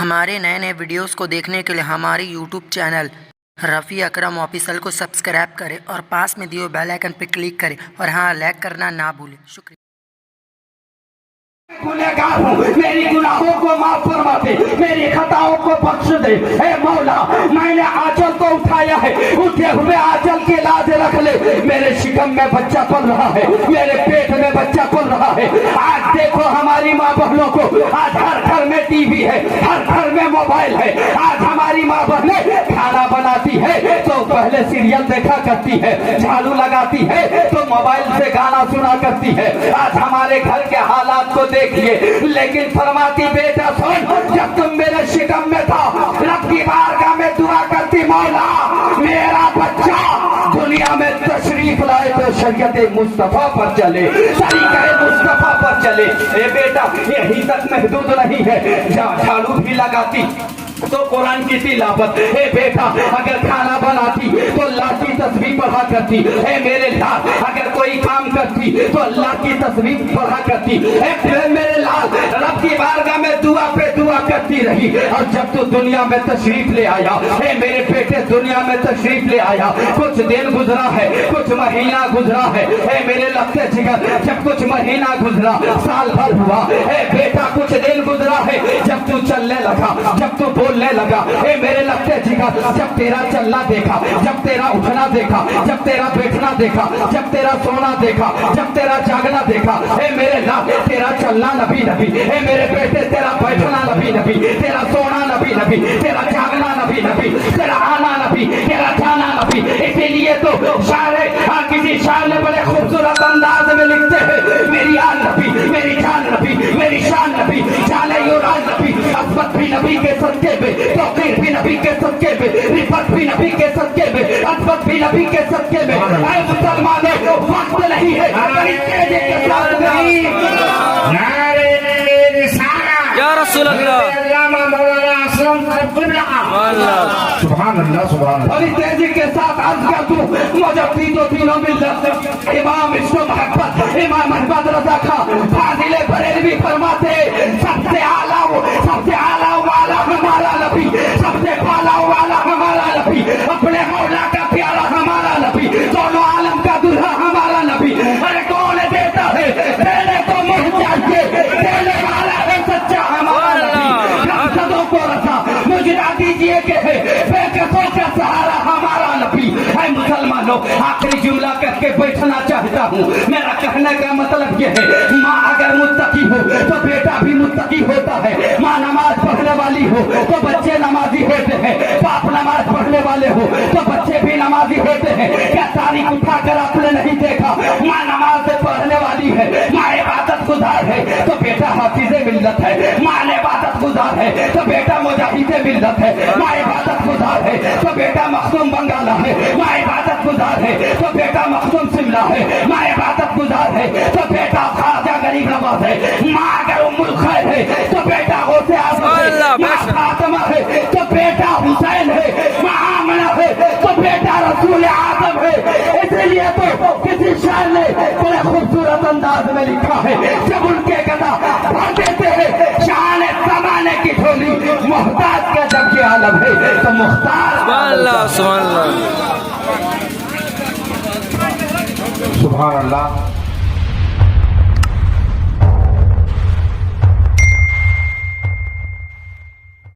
ہمارے نئے نئے ویڈیوز کو دیکھنے کے لیے ہماری یوٹیوب چینل رفیع اکرم آفیشل کو سبسکرائب کریں اور پاس میں دیے بیل آئیکن پر کلک کریں اور ہاں لائک کرنا نہ بھولیں۔ شکریہ۔ گنہگار ہوں، میری گناہوں کو معاف فرما دے، میری خطاؤں کو بخش دے۔ اے مولا، میں نے آنچل کو اٹھایا ہے، اٹھے ہوئے آنچل کی لاز رکھ لے۔ میرے شکم میں بچہ پل رہا ہے، میرے پیٹ میں بچہ پل رہا ہے۔ آج دیکھو ہماری ماں بہنوں کو، آج ہر گھر میں ٹی وی ہے، ہر گھر میں موبائل ہے۔ آج ہماری ماں بہنیں کھانا بناتی ہے تو پہلے سیریل دیکھا کرتی ہے، جھاڑو لگاتی ہے تو موبائل سے گانا سنا کرتی ہے۔ آج ہمارے گھر کے حالات کو دیکھیے، لیکن فرماتی بیٹا سن، جب تم میرے شکم میں تھا رب کی بارگاہ میں دعا کرتی، مولا میرا بچہ دنیا میں تشریف لائے تو شریعت مصطفیٰ پر چلے، طریقہ مصطفیٰ پر چلے۔ اے بیٹا یہی تک محدود نہیں ہے، جھاڑو بھی لگاتی تو قرآن کی تلاوت، اے بیٹا اگر کھانا بناتی تو اللہ کی تسبیح پڑھا کرتی، اے میرے لال اگر کوئی کام کرتی تو اللہ کی تسبیح پڑھا کرتی، اے میرے لال رب کی بارگاہ میں دعا پہ دعا کرتی رہی۔ اور جب تو دنیا میں تشریف لے آیا، اے میرے بیٹے دنیا میں تشریف لے آیا، کچھ دن گزرا ہے، کچھ مہینہ گزرا ہے، اے میرے لگتے جگر جب کچھ مہینہ گزرا، سال بھر ہوا، اے بیٹا کچھ دن گزرا ہے، جب تو چلنے لگا، جب تو بولنے لگا، اے میرے لگتے جگر جب تیرا چلنا دیکھا، جب تیرا اٹھنا دیکھا، جب تیرا بیٹھنا دیکھا، جب تیرا سونا دیکھا، جب تیرا جاگنا دیکھا، اے میرے لال تیرا چلنا نبی نبی، اے میرے بیٹے تیرا بیٹھنا نبی نبی، تیرا سونا نبی نبی، تیرا جاگنا نبی نبی، تیرا آنا نبی، تیرا جانا نبی۔ اسی لیے تو شاعر کسی شاعر نے بڑے خوبصورت انداز میں لکھتے ہیں، میری آن نبی، میری جان نبی، میری شان نبی، جانے یوران نبی، عصمت بھی نبی کے صدقے میں، توقیر بھی نبی کے صدقے میں، رفت بھی نبی کے صدقے میں، عصمت بھی نبی کے صدقے میں۔ اے مسلمانوں وقت نہیں ہے، بڑی تیزی کے ساتھ نہیں۔ یا رسول اللہ سبحان اللہ سبحان اللہ۔ بڑی تیزی کے ساتھ عرض کر دوں، مجھے تینوں تینوں ملت امام عشق و محبت امام احمد رضا خان فاضل بریلوی فرماتے، سب سے اعلیٰ والا ہمارا نبی، سب سے بالا والا ہمارا نبی، اپنے مولا کا پیارا ہمارا نبی، دونوں عالم کا دلہا ہمارا نبی۔ ارے کون دیتا ہے دینے کو منہ چاہیے، دینے والا ہے سچا ہمارا نبی۔ رمضانوں کو رسا مجرا دیجیے کہ ہے بے کسوں کا سہارا ہمارا نبی۔ اے مسلمانوں آخری جملہ کر کے بیٹھنا چاہتا ہوں، میرا کہنے کا مطلب یہ ہے، ماں اگر متقی ہو تو بیٹا بھی متقی ہوتا ہے، ماں نماز پڑھنے والی ہو تو بچے نمازی ہوتے ہیں، باپ نماز پڑھنے والے ہو تو بچے بھی نمازی ہوتے ہیں۔ کیا تاریخ اٹھا کر آپ نے نہیں دیکھا، ماں نماز پڑھنے والی ہے، ماں عبادت گزار ہے تو بیٹا حافظ ملت ہے، ماں عبادت گزار ہے تو بیٹا مجاہد ملت ہے، ماں عبادت گزار ہے تو بیٹا مخدوم بنگالا ہے، ماں عبادت گزار ہے تو بیٹا مخدوم شملہ ہے، ماں عبادت گزار ہے تو بیٹا خواجہ غریب نواز ہے، ماں اگر ام الخیر ہے تو بیٹا غوث اعظم ہے، ماں فاطمہ ہے تو بیٹا حسین ہے، ماں آمنہ ہے تو بیٹا رسول اعظم ہے۔ اس لیے تو کسی شاعر نے بڑے خوبصورت انداز میں لکھا ہے، جب ان کے گدا بھر دیتے ہیں شان زمانے کی جھولی، محتاج کا جب یہ عالم ہے تو مختار سبحان اللہ سبحان اللہ سبحان اللہ۔